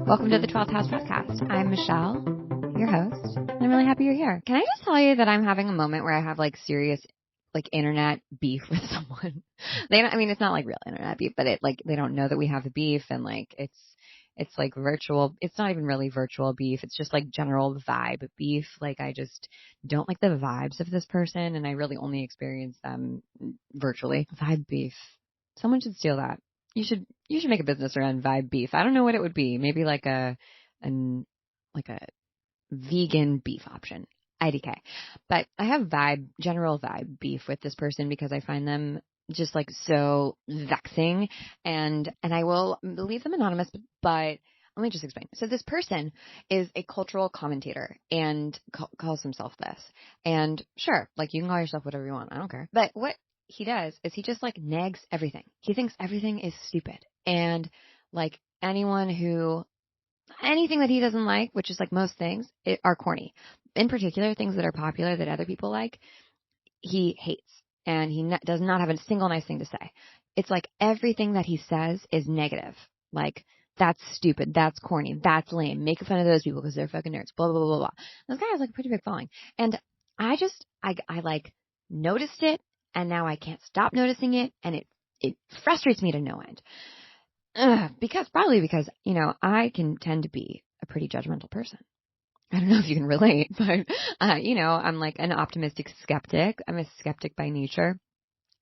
Welcome to the 12th House Podcast. I'm Michelle, your host, and I'm really happy you're here. Can I just tell you that I'm having a moment where I have like serious like internet beef with someone? It's not like real internet beef, but they don't know that we have a beef, and like it's like virtual. It's not even really virtual beef. It's just like general vibe beef. Like I just don't like the vibes of this person, and I really only experience them virtually. Vibe beef. Someone should steal that. You should make a business around vibe beef. I don't know what it would be. Maybe like a vegan beef option. IDK. But I have general vibe beef with this person because I find them just like so vexing, and I will leave them anonymous, but let me just explain. So this person is a cultural commentator and calls himself this. And sure, like you can call yourself whatever you want. I don't care. But what he does is he just like nags everything. He thinks everything is stupid. And like anything that he doesn't like, which is like most things, are corny. In particular, things that are popular that other people like, he hates. And he does not have a single nice thing to say. It's like everything that he says is negative. Like, that's stupid. That's corny. That's lame. Make fun of those people because they're fucking nerds. Blah, blah, blah, blah. This guy has like a pretty big following. And I like noticed it, and now I can't stop noticing it, and it frustrates me to no end. Probably because, I can tend to be a pretty judgmental person. I don't know if you can relate, but, I'm like an optimistic skeptic. I'm a skeptic by nature.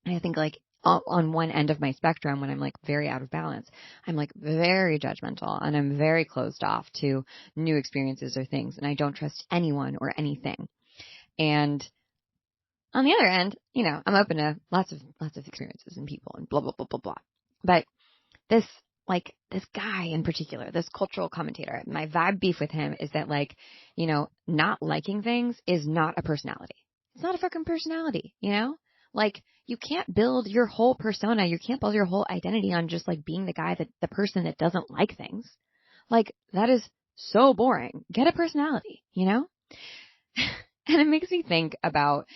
And I think like on one end of my spectrum, when I'm like very out of balance, I'm like very judgmental, and I'm very closed off to new experiences or things. And I don't trust anyone or anything. And on the other end, I'm open to lots of experiences and people and blah, blah, blah, blah, blah. But this guy in particular, this cultural commentator, my vibe beef with him is that not liking things is not a personality. It's not a fucking personality, Like you can't build your whole persona. You can't build your whole identity on just like being the person that doesn't like things. Like that is so boring. Get a personality, And it makes me think about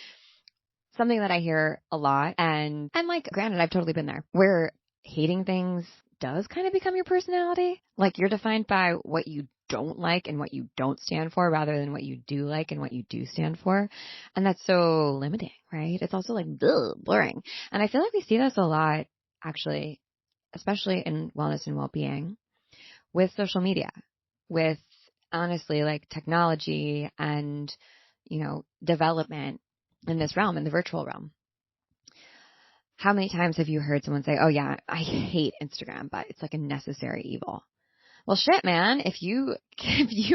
something that I hear a lot, and like, granted, I've totally been there, where hating things does kind of become your personality. Like you're defined by what you don't like and what you don't stand for rather than what you do like and what you do stand for. And that's so limiting, right? It's also like boring. And I feel like we see this a lot, actually, especially in wellness and well-being with social media, with honestly like technology and, development in this realm, in the virtual realm. How many times have you heard someone say, oh yeah, I hate Instagram, but it's like a necessary evil? Well, shit, man, if you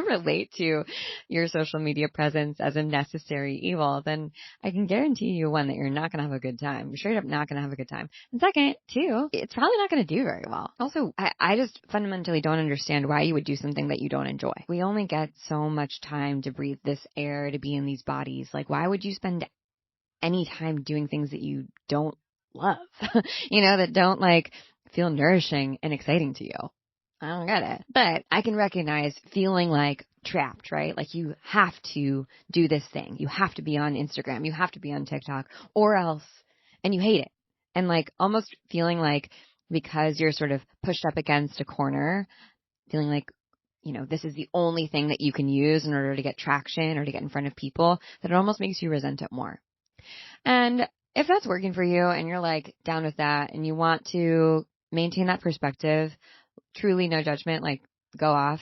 relate to your social media presence as a necessary evil, then I can guarantee you, one, that you're not going to have a good time. You're straight up not going to have a good time. And second, two, it's probably not going to do very well. Also, I just fundamentally don't understand why you would do something that you don't enjoy. We only get so much time to breathe this air, to be in these bodies. Like, why would you spend any time doing things that you don't love, that don't like feel nourishing and exciting to you? I don't get it. But I can recognize feeling like trapped, right? Like you have to do this thing. You have to be on Instagram. You have to be on TikTok or else, and you hate it. And like almost feeling like because you're sort of pushed up against a corner, feeling like, this is the only thing that you can use in order to get traction or to get in front of people, that it almost makes you resent it more. And if that's working for you and you're like down with that and you want to maintain that perspective, truly no judgment, like go off.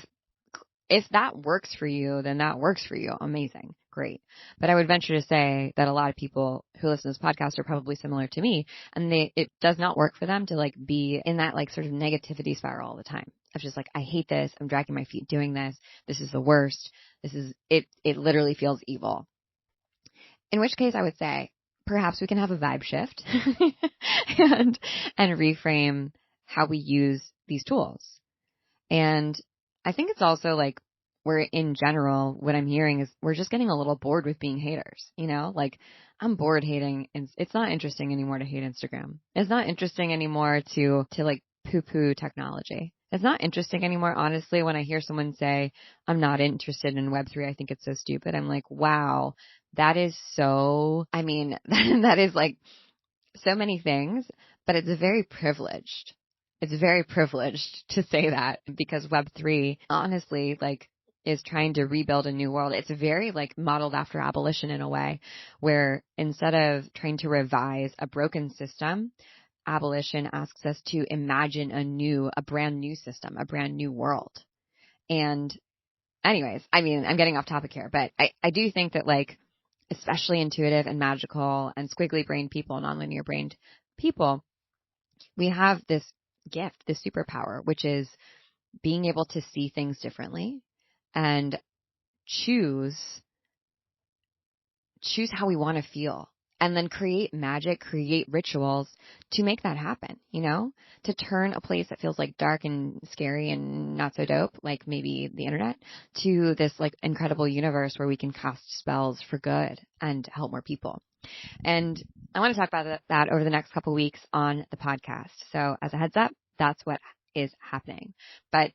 If that works for you, then that works for you. Amazing. Great. But I would venture to say that a lot of people who listen to this podcast are probably similar to me, and it does not work for them to like be in that like sort of negativity spiral all the time. I'm just like, I hate this. I'm dragging my feet doing this. This is the worst. It literally feels evil. In which case I would say, perhaps we can have a vibe shift and reframe how we use these tools. And I think it's also like we're in general, what I'm hearing is we're just getting a little bored with being haters, like I'm bored hating, and it's not interesting anymore to hate Instagram. It's not interesting anymore to like poo-poo technology. It's not interesting anymore, honestly, when I hear someone say, I'm not interested in Web3. I think it's so stupid. I'm like, wow, that is that is like so many things, but it's very privileged. it's very privileged to say that, because Web3 honestly is trying to rebuild a new world. It's very modeled after abolition in a way, where instead of trying to revise a broken system, abolition asks us to imagine a brand new system, a brand new world. And anyways, I'm getting off topic here, but I do think that especially intuitive and magical and squiggly brained people, nonlinear brained people, we have this gift, this superpower, which is being able to see things differently and choose how we want to feel, and then create magic, create rituals to make that happen, to turn a place that feels dark and scary and not so dope, like maybe the internet, to this incredible universe where we can cast spells for good and help more people. And I want to talk about that over the next couple of weeks on the podcast. So as a heads up, that's what is happening. But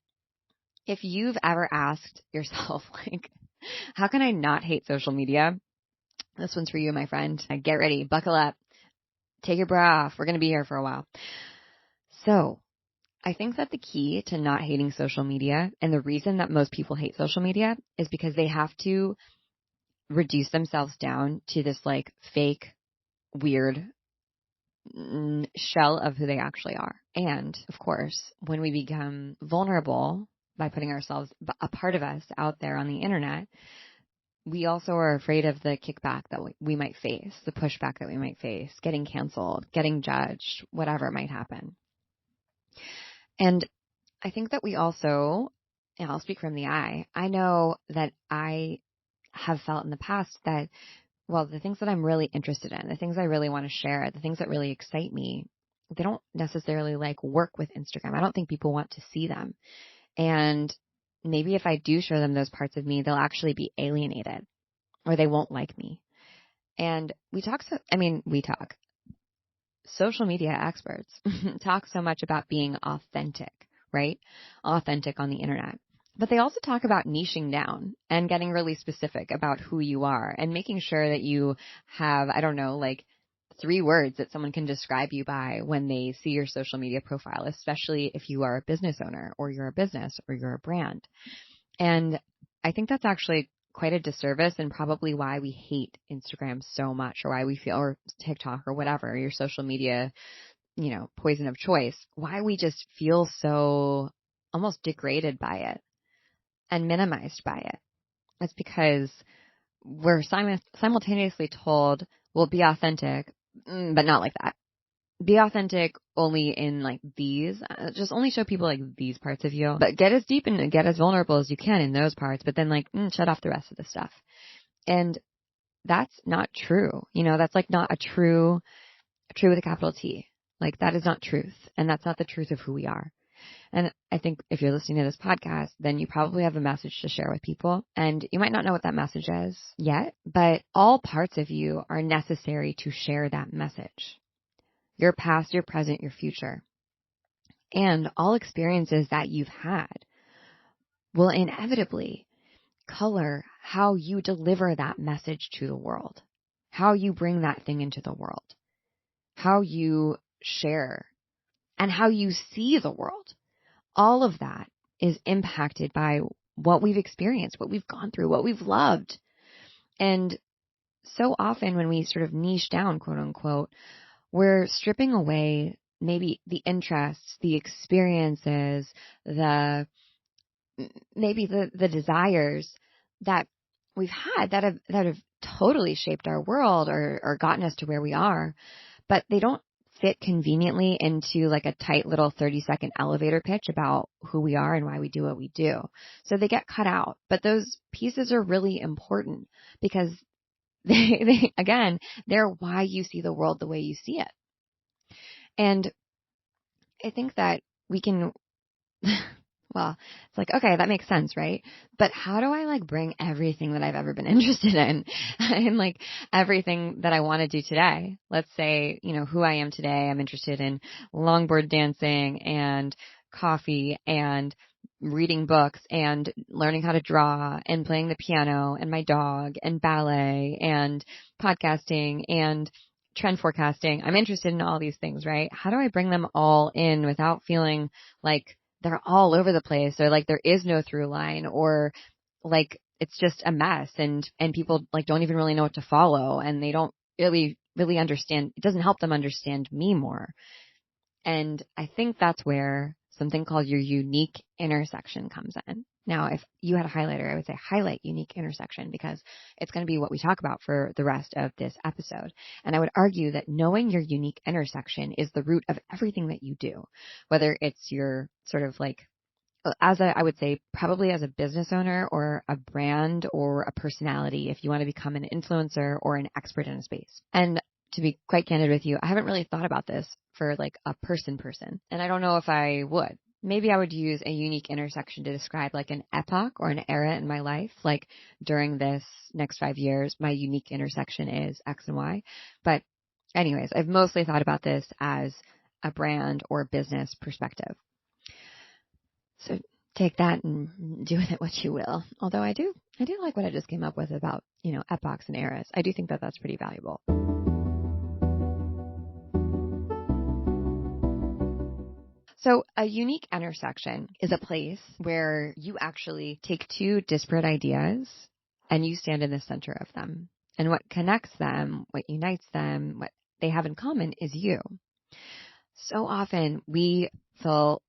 if you've ever asked yourself, how can I not hate social media? This one's for you, my friend. Get ready, buckle up, take your bra off. We're going to be here for a while. So I think that the key to not hating social media, and the reason that most people hate social media, is because they have to reduce themselves down to this fake, weird shell of who they actually are. And of course, when we become vulnerable by putting ourselves, a part of us, out there on the internet, we also are afraid of the kickback that we might face, the pushback that we might face, getting canceled, getting judged, whatever might happen. And I think that we also, and I'll speak from the I know that I have felt in the past that, well, the things that I'm really interested in, the things I really want to share, the things that really excite me, they don't necessarily work with Instagram. I don't think people want to see them. And maybe if I do show them those parts of me, they'll actually be alienated, or they won't like me. And social media experts talk so much about being authentic, right? Authentic on the internet. But they also talk about niching down and getting really specific about who you are, and making sure that you have, 3 words that someone can describe you by when they see your social media profile, especially if you are a business owner, or you're a business, or you're a brand. And I think that's actually quite a disservice, and probably why we hate Instagram so much, or why we feel, or TikTok, or whatever, your social media, poison of choice, why we just feel so almost degraded by it and minimized by it. It's because we're simultaneously told, well, be authentic, but not like that. Be authentic only in these, just only show people these parts of you, but get as deep and get as vulnerable as you can in those parts, but then shut off the rest of the stuff. And that's not true. That's not a true with a capital T. That is not truth. And that's not the truth of who we are. And I think if you're listening to this podcast, then you probably have a message to share with people. And you might not know what that message is yet, but all parts of you are necessary to share that message. Your past, your present, your future. And all experiences that you've had will inevitably color how you deliver that message to the world, how you bring that thing into the world, how you share, and how you see the world. All of that is impacted by what we've experienced, what we've gone through, what we've loved. And so often when we sort of niche down, quote unquote, we're stripping away maybe the interests, the experiences, maybe the desires that we've had that have totally shaped our world, or gotten us to where we are, but they don't fit conveniently into a tight little 30-second elevator pitch about who we are and why we do what we do. So they get cut out. But those pieces are really important, because they're why you see the world the way you see it. And I think that we can, well, it's okay, that makes sense, right? But how do I bring everything that I've ever been interested in and everything that I want to do today? Let's say, who I am today, I'm interested in longboard dancing and coffee and reading books and learning how to draw and playing the piano and my dog and ballet and podcasting and trend forecasting. I'm interested in all these things, right? How do I bring them all in without feeling like they're all over the place, or like there is no through line, or like it's just a mess, and people like don't even really know what to follow, and they don't really understand. It doesn't help them understand me more. And I think that's where something called your unique intersection comes in. Now, if you had a highlighter, I would say highlight unique intersection, because it's going to be what we talk about for the rest of this episode. And I would argue that knowing your unique intersection is the root of everything that you do, whether it's your sort of like, I would say probably as a business owner or a brand or a personality, if you want to become an influencer or an expert in a space. And to be quite candid with you, I haven't really thought about this for like a person, and I don't know if I would. Maybe I would use a unique intersection to describe like an epoch or an era in my life. Like during this next 5 years, my unique intersection is X and Y. But anyways, I've mostly thought about this as a brand or business perspective. So take that and do with it what you will. Although I do like what I just came up with about, epochs and eras. I do think that that's pretty valuable. So a unique intersection is a place where you actually take two disparate ideas and you stand in the center of them. And what connects them, what unites them, what they have in common is you. So often we feel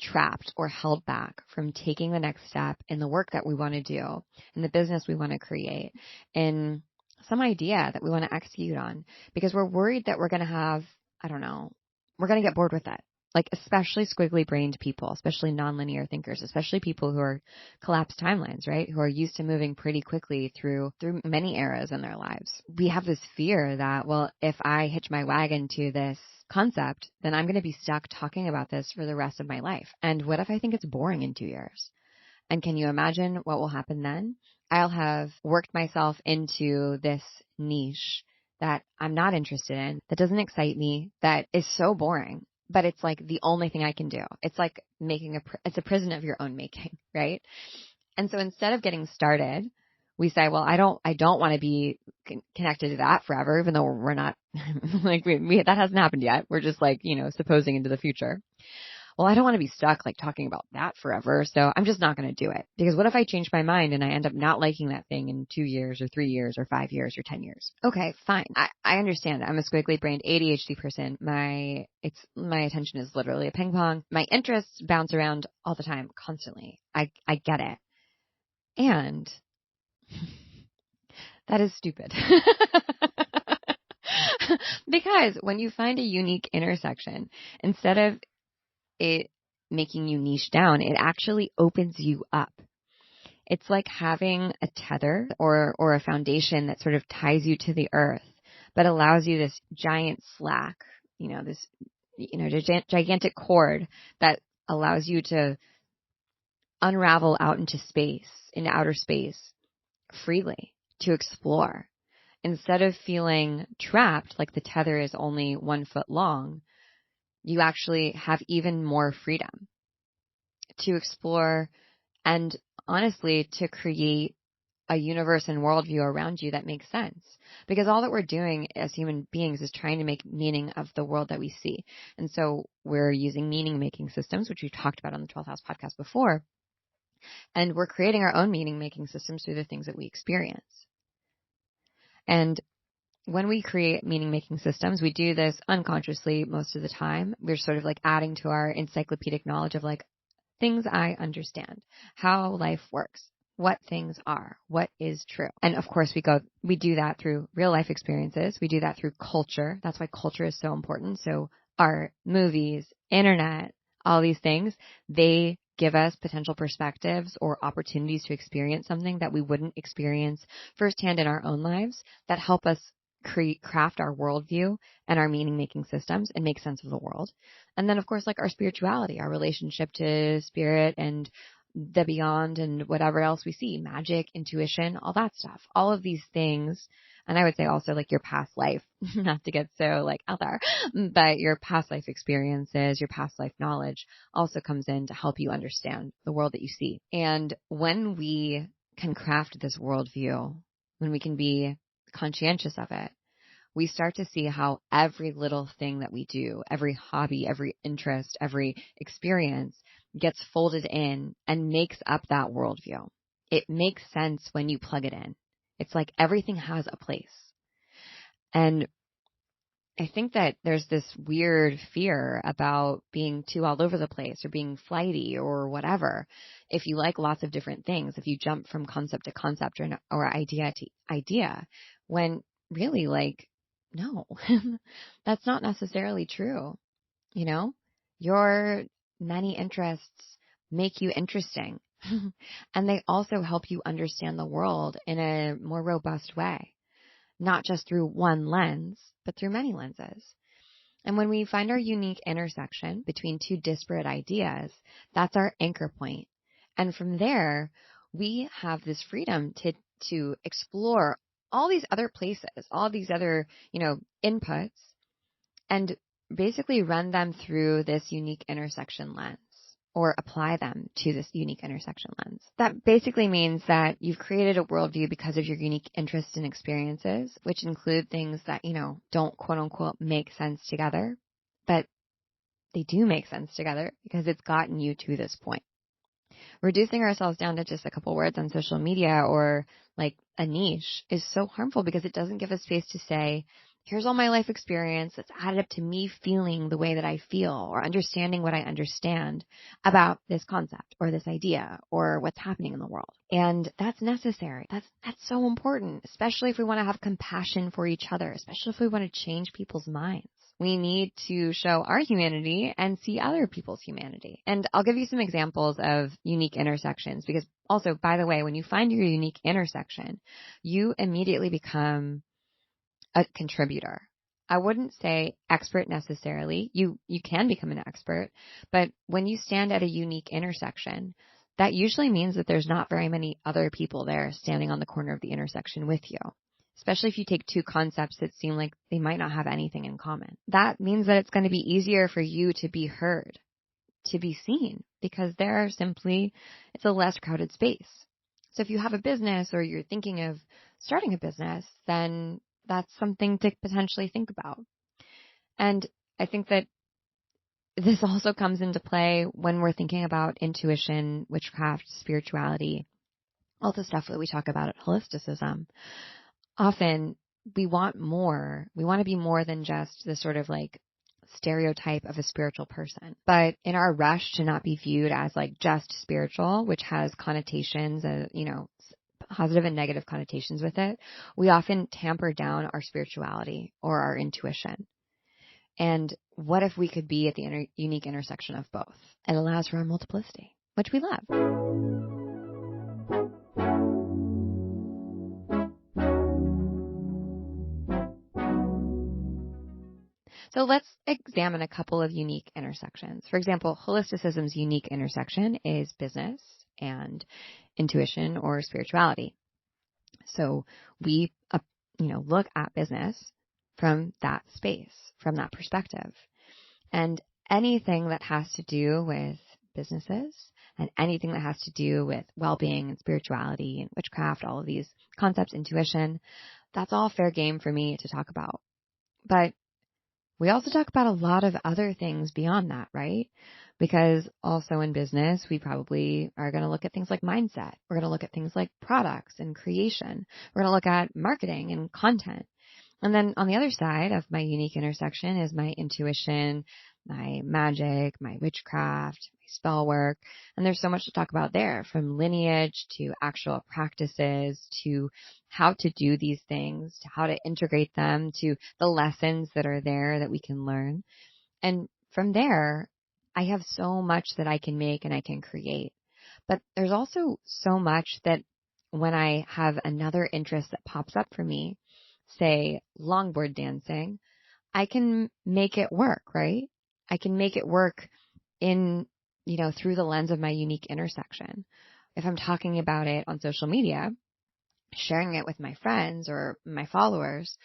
trapped or held back from taking the next step in the work that we want to do, in the business we want to create, in some idea that we want to execute on, because we're worried that we're going to have, we're going to get bored with it. Like especially squiggly brained people, especially nonlinear thinkers, especially people who are collapsed timelines, right? Who are used to moving pretty quickly through many eras in their lives. We have this fear that, well, if I hitch my wagon to this concept, then I'm going to be stuck talking about this for the rest of my life. And what if I think it's boring in 2 years? And can you imagine what will happen then? I'll have worked myself into this niche that I'm not interested in, that doesn't excite me, that is so boring. But it's like the only thing I can do. It's like it's a prison of your own making, right? And so instead of getting started, we say, well, I don't want to be connected to that forever, even though we're not like that hasn't happened yet. We're just like, supposing into the future. Well, I don't want to be stuck like talking about that forever. So I'm just not going to do it, because what if I change my mind and I end up not liking that thing in 2 years or 3 years or 5 years or 10 years? Okay, fine. I understand. I'm a squiggly brained ADHD person. My attention is literally a ping pong. My interests bounce around all the time, constantly. I get it. And that is stupid. Because when you find a unique intersection, instead of it making you niche down, it actually opens you up. It's like having a tether or a foundation that sort of ties you to the earth, but allows you this giant slack, this gigantic cord that allows you to unravel out into outer space freely, to explore. Instead of feeling trapped, like the tether is only 1 foot long, you actually have even more freedom to explore and honestly to create a universe and worldview around you that makes sense. Because all that we're doing as human beings is trying to make meaning of the world that we see. And so we're using meaning-making systems, which we've talked about on the 12th House podcast before. And we're creating our own meaning-making systems through the things that we experience. And when we create meaning-making systems, we do this unconsciously most of the time. We're sort of like adding to our encyclopedic knowledge of like things I understand, how life works, what things are, what is true. And of course we do that through real life experiences. We do that through culture. That's why culture is so important. So art, movies, internet, all these things, they give us potential perspectives or opportunities to experience something that we wouldn't experience firsthand in our own lives, that help us craft our worldview and our meaning-making systems and make sense of the world. And then, of course, like our spirituality, our relationship to spirit and the beyond and whatever else we see, magic, intuition, all that stuff. All of these things, and I would say also like your past life, not to get so like out there, but your past life experiences, your past life knowledge also comes in to help you understand the world that you see. And when we can craft this worldview, when we can be conscientious of it, we start to see how every little thing that we do, every hobby, every interest, every experience gets folded in and makes up that worldview. It makes sense when you plug it in. It's like everything has a place. And I think that there's this weird fear about being too all over the place or being flighty or whatever. If you like lots of different things, if you jump from concept to concept or idea to idea, when really, like, no, that's not necessarily true. You know, your many interests make you interesting and they also help you understand the world in a more robust way, not just through one lens, but through many lenses. And when we find our unique intersection between two disparate ideas, that's our anchor point. And from there, we have this freedom to explore all these other places, all these other, inputs, and basically run them through this unique intersection lens, or apply them to this unique intersection lens. That basically means that you've created a worldview because of your unique interests and experiences, which include things that, don't quote unquote make sense together, but they do make sense together because it's gotten you to this point. Reducing ourselves down to just a couple words on social media or like a niche is so harmful because it doesn't give us space to say, here's all my life experience that's added up to me feeling the way that I feel or understanding what I understand about this concept or this idea or what's happening in the world. And that's necessary. That's so important, especially if we want to have compassion for each other, especially if we want to change people's minds. We need to show our humanity and see other people's humanity. And I'll give you some examples of unique intersections because also, by the way, when you find your unique intersection, you immediately become a contributor. I wouldn't say expert necessarily. You can become an expert, but when you stand at a unique intersection, that usually means that there's not very many other people there standing on the corner of the intersection with you, especially if you take two concepts that seem like they might not have anything in common. That means that it's going to be easier for you to be heard, to be seen, because it's a less crowded space. So if you have a business or you're thinking of starting a business, then that's something to potentially think about. And I think that this also comes into play when we're thinking about intuition, witchcraft, spirituality, all the stuff that we talk about at Holisticism. Often we want more. We want to be more than just the sort of like stereotype of a spiritual person. But in our rush to not be viewed as like just spiritual, which has connotations, positive and negative connotations with it, we often tamper down our spirituality or our intuition. And what if we could be at the unique intersection of both? It allows for our multiplicity, which we love. So let's examine a couple of unique intersections. For example, Holisticism's unique intersection is business and intuition or spirituality. So we, look at business from that space, from that perspective. And anything that has to do with businesses and anything that has to do with well-being and spirituality and witchcraft, all of these concepts, intuition, that's all fair game for me to talk about. But we also talk about a lot of other things beyond that, right? Because also in business, we probably are going to look at things like mindset. We're going to look at things like products and creation. We're going to look at marketing and content. And then on the other side of my unique intersection is my intuition, my magic, my witchcraft, my spell work. And there's so much to talk about there, from lineage to actual practices to how to do these things, to how to integrate them, to the lessons that are there that we can learn. And from there, I have so much that I can make and I can create. But there's also so much that when I have another interest that pops up for me, say longboard dancing, I can make it work, right? I can make it work in, through the lens of my unique intersection. If I'm talking about it on social media, sharing it with my friends or my followers,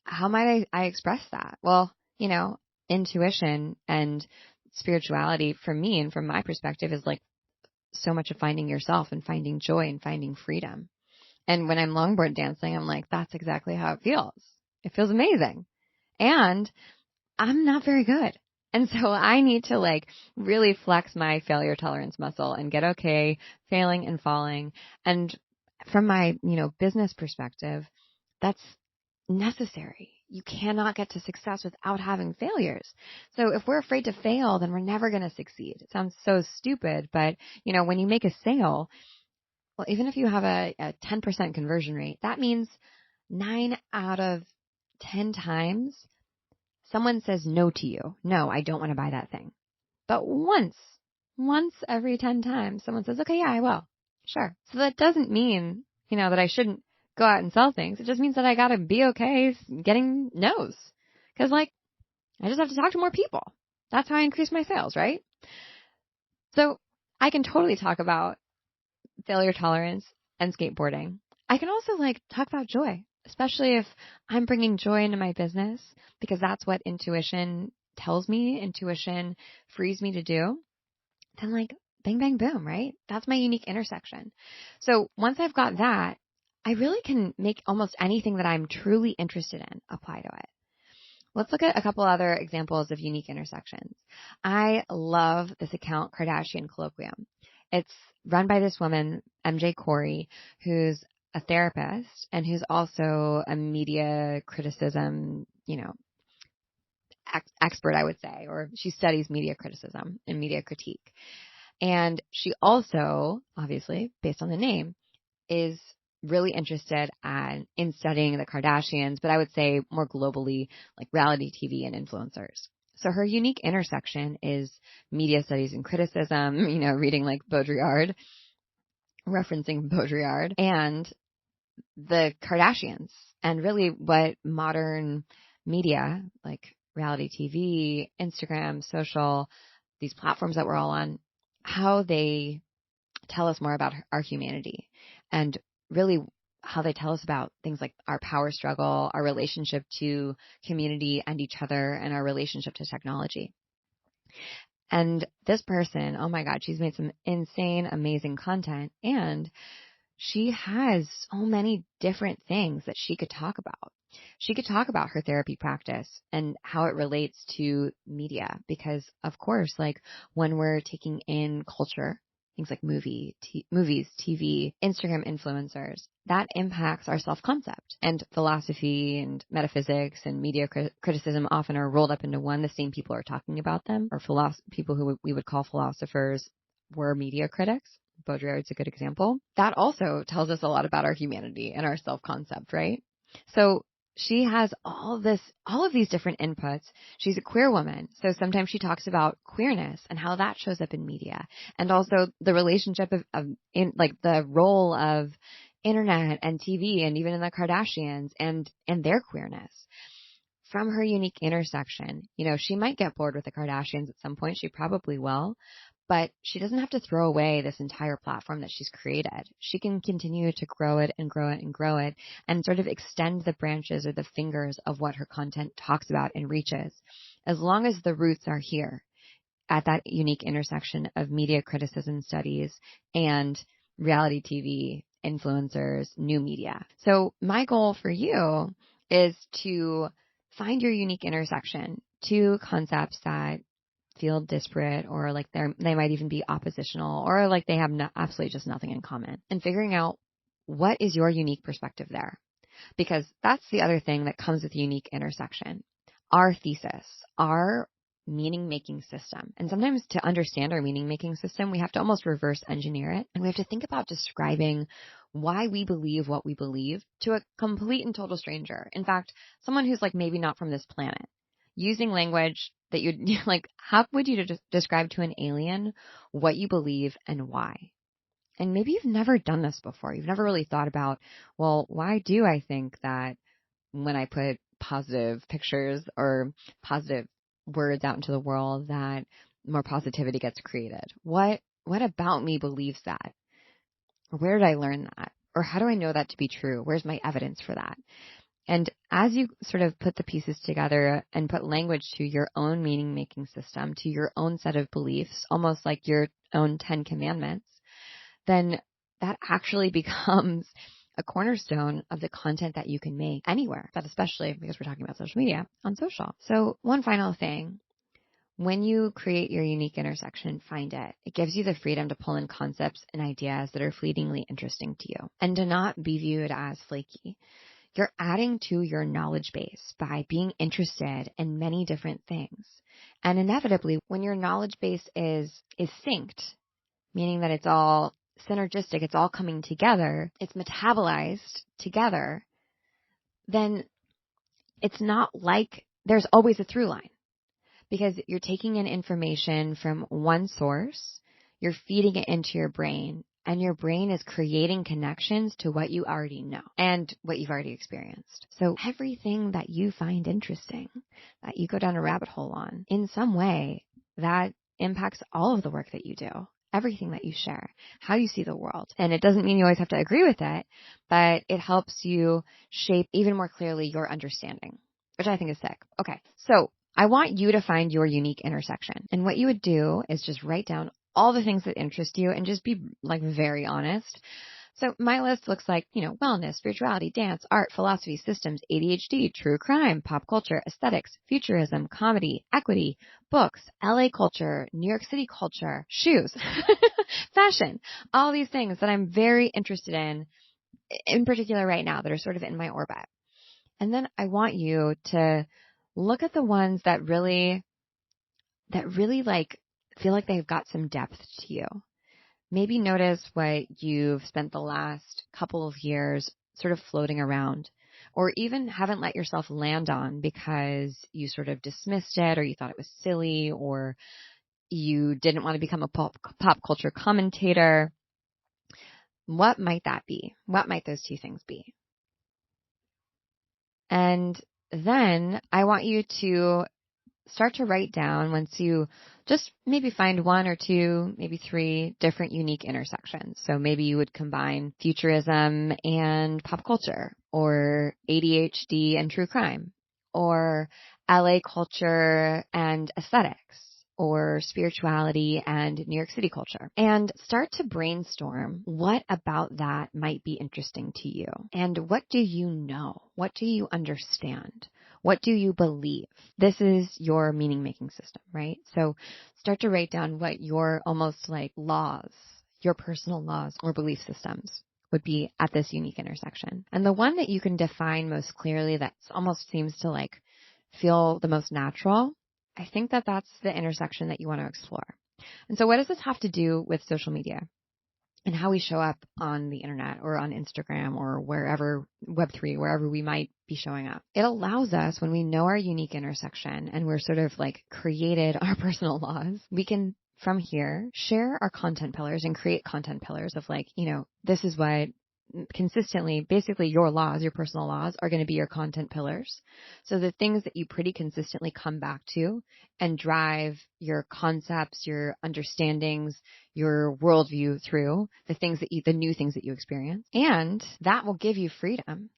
how might I express that? Well, intuition and spirituality for me and from my perspective is like so much of finding yourself and finding joy and finding freedom. And when I'm longboard dancing, I'm like, that's exactly how it feels. It feels amazing. And I'm not very good. And so I need to like really flex my failure tolerance muscle and get okay failing and falling. And from my, business perspective, that's necessary. You cannot get to success without having failures. So if we're afraid to fail, then we're never going to succeed. It sounds so stupid, but when you make a sale, well, even if you have a 10% conversion rate, that means 9 out of 10 times someone says no to you. No, I don't want to buy that thing. But once every 10 times, someone says, okay, yeah, I will. Sure. So that doesn't mean, that I shouldn't go out and sell things. It just means that I got to be okay getting no's. Because, I just have to talk to more people. That's how I increase my sales, right? So I can totally talk about failure tolerance and skateboarding. I can also, talk about joy, especially if I'm bringing joy into my business, because that's what intuition tells me. Intuition frees me to do. Then, bang, bang, boom, right? That's my unique intersection. So once I've got that, I really can make almost anything that I'm truly interested in apply to it. Let's look at a couple other examples of unique intersections. I love this account, Kardashian Colloquium. It's run by this woman, MJ Corey, who's a therapist and who's also a media criticism, expert, I would say, or she studies media criticism and media critique. And she also, obviously, based on the name, is really interested in studying the Kardashians, but I would say more globally, like reality TV and influencers. So her unique intersection is media studies and criticism, reading like Baudrillard, referencing Baudrillard, and the Kardashians, and really what modern media, like reality TV, Instagram, social, these platforms that we're all on, how they tell us more about our humanity, and really how they tell us about things like our power struggle, our relationship to community and each other, and our relationship to technology. And this person, oh my God, she's made some insane, amazing content, and she has so many different things that she could talk about. She could talk about her therapy practice and how it relates to media, because of course, when we're taking in culture, things like movies, TV, Instagram influencers, that impacts our self-concept. And philosophy and metaphysics and media criticism often are rolled up into one. The same people are talking about them, or people who we would call philosophers were media critics. Baudrillard's a good example. That also tells us a lot about our humanity and our self-concept, right? So she has all of these different inputs. She's a queer woman, so sometimes she talks about queerness and how that shows up in media, and also the relationship in the role of internet and TV, and even in the Kardashians and their queerness. From her unique intersection, she might get bored with the Kardashians at some point. She probably will. But she doesn't have to throw away this entire platform that she's created. She can continue to grow it and grow it and grow it, and sort of extend the branches or the fingers of what her content talks about and reaches, as long as the roots are here at that unique intersection of media criticism studies and reality TV, influencers, new media. So my goal for you is to find your unique intersection to concepts that feel disparate, or they might even be oppositional, or they have absolutely just nothing in common, and figuring out what is your unique perspective there. Because that's the other thing that comes with unique intersection. Our thesis, our meaning-making system. And sometimes to understand our meaning-making system, we have to almost reverse engineer it. And we have to think about describing why we believe what we believe to a complete and total stranger. In fact, someone who's maybe not from this planet. Using language that you'd how would you describe to an alien what you believe and why? And maybe you've never done this before. You've never really thought about, well, why do I think that when I put positive pictures or positive words out into the world that more positivity gets created? What about me believes that? Or where did I learn that? Or how do I know that to be true? Where's my evidence for that? And as you sort of put the pieces together and put language to your own meaning-making system, to your own set of beliefs, almost like your own 10 commandments, then that actually becomes a cornerstone of the content that you can make anywhere, but especially because we're talking about social media, on social. So one final thing. When you create your unique intersection, find it. It gives you the freedom to pull in concepts and ideas that are fleetingly interesting to you and to not be viewed as flaky. You're adding to your knowledge base by being interested in many different things. And inevitably, when your knowledge base is synced, meaning that it's all synergistic, it's all coming together, it's metabolized together, then it's not like there's always a through line. Because you're taking in information from one source, you're feeding it into your brain, and your brain is creating connections to what you already know and what you've already experienced. So everything that you find interesting, that you go down a rabbit hole on, in some way, that impacts all of the work that you do, everything that you share, how you see the world. And it doesn't mean you always have to agree with it, but it helps you shape even more clearly your understanding, which I think is sick. Okay, so I want you to find your unique intersection. And what you would do is just write down all the things that interest you and just be like very honest. So my list looks like, wellness, spirituality, dance, art, philosophy, systems, ADHD, true crime, pop culture, aesthetics, futurism, comedy, equity, books, LA culture, New York City culture, shoes, fashion, all these things that I'm very interested in particular right now, that are sort of in my orbit. And then I want you to look at the ones that really like feel like they've got some depth to you. Maybe notice what you've spent the last couple of years sort of floating around, or even haven't let yourself land on because you sort of dismissed it, or you thought it was silly, or you didn't want to become a pop culture commentator. What might that be? What might those two things be? And then I want you to start to write down, once you just maybe find one or two, maybe three different unique intersections. So maybe you would combine futurism and pop culture, or ADHD and true crime, or LA culture and aesthetics, or spirituality and New York City culture, and start to brainstorm what about that might be interesting to you. And what do you know? What do you understand? What do you believe? This is your meaning-making system, right? So start to write down what your almost like laws, your personal laws or belief systems would be at this unique intersection. And the one that you can define most clearly, that almost seems to like feel the most natural, I think that that's the intersection that you want to explore. And so what does this have to do with social media and how we show up on the internet or on Instagram or wherever, Web3, wherever we might be showing up? It allows us, when we know our unique intersection and we're sort of like created our personal laws, we can from here share our content pillars and create content pillars of like, this is what consistently, basically your laws, your personal laws are going to be your content pillars. So the things that you pretty consistently come back to and drive your concepts, your understandings, your worldview through, the new things that you experience. And that will give you freedom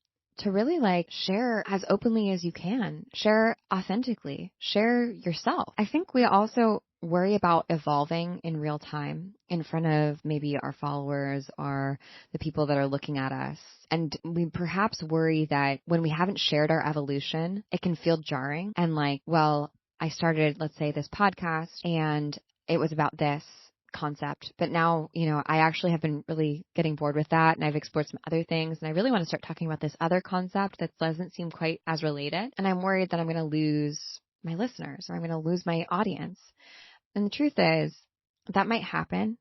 to really like share as openly as you can, share authentically, share yourself. I think we also worry about evolving in real time in front of maybe our followers or the people that are looking at us. And we perhaps worry that when we haven't shared our evolution, it can feel jarring and like, well, I started, let's say, this podcast and it was about this concept, but now, I actually have been really getting bored with that, and I've explored some other things, and I really want to start talking about this other concept that doesn't seem quite as related, and I'm worried that I'm going to lose my listeners, or I'm going to lose my audience. And the truth is, that might happen,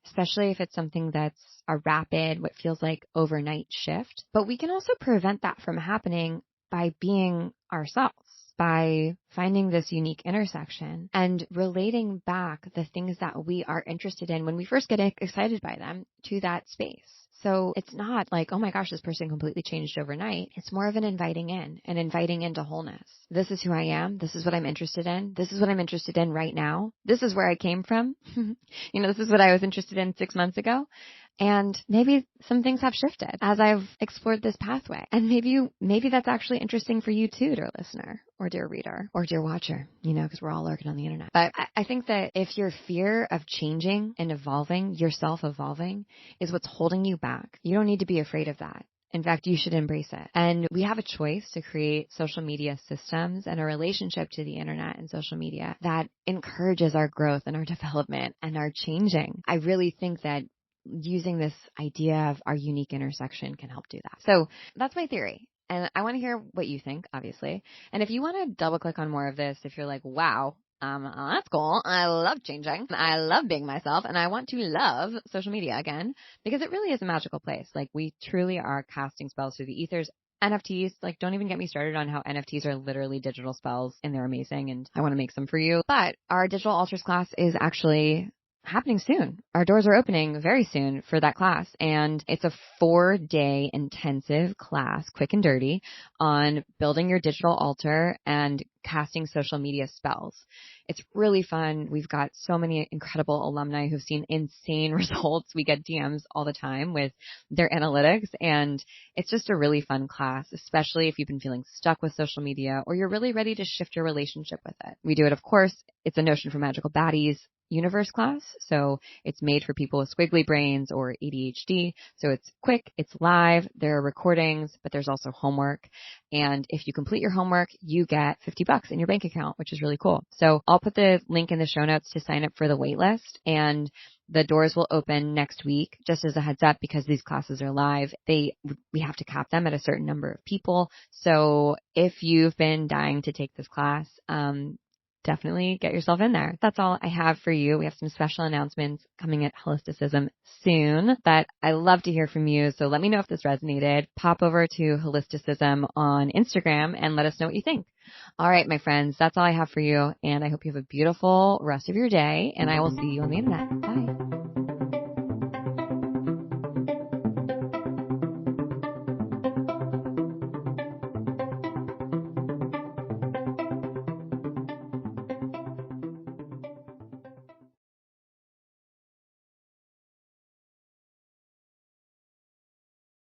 especially if it's something that's a rapid, what feels like overnight shift, but we can also prevent that from happening by being ourselves, by finding this unique intersection and relating back the things that we are interested in when we first get excited by them to that space. So it's not like, oh my gosh, this person completely changed overnight. It's more of an inviting into wholeness. This is who I am. This is what I'm interested in. This is what I'm interested in right now. This is where I came from. This is what I was interested in 6 months ago. And maybe some things have shifted as I've explored this pathway. And maybe that's actually interesting for you too, dear listener or dear reader or dear watcher, because we're all lurking on the internet. But I think that if your fear of changing and evolving, yourself evolving, is what's holding you back, you don't need to be afraid of that. In fact, you should embrace it. And we have a choice to create social media systems and a relationship to the internet and social media that encourages our growth and our development and our changing. I really think that using this idea of our unique intersection can help do that. So that's my theory. And I want to hear what you think, obviously. And if you want to double click on more of this, if you're like, wow, that's cool. I love changing. I love being myself. And I want to love social media again, because it really is a magical place. Like, we truly are casting spells through the ethers. NFTs, like, don't even get me started on how NFTs are literally digital spells, and they're amazing, and I want to make some for you. But our digital altars class is actually happening soon. Our doors are opening very soon for that class, and it's a 4-day intensive class, quick and dirty, on building your digital altar and casting social media spells. It's really fun. We've got so many incredible alumni who've seen insane results. We get DMs all the time with their analytics, and it's just a really fun class, especially if you've been feeling stuck with social media or you're really ready to shift your relationship with it. We do it, of course. It's a Notion for Magical Baddies universe class. So it's made for people with squiggly brains or ADHD. So it's quick, it's live, there are recordings, but there's also homework. And if you complete your homework, you get $50 in your bank account, which is really cool. So I'll put the link in the show notes to sign up for the wait list, and the doors will open next week, just as a heads up, because these classes are live. We have to cap them at a certain number of people. So if you've been dying to take this class, definitely get yourself in there. That's all I have for you. We have some special announcements coming at Holisticism soon, but I love to hear from you. So let me know if this resonated. Pop over to Holisticism on Instagram and let us know what you think. All right, my friends, that's all I have for you. And I hope you have a beautiful rest of your day, and I will see you on the internet. Bye.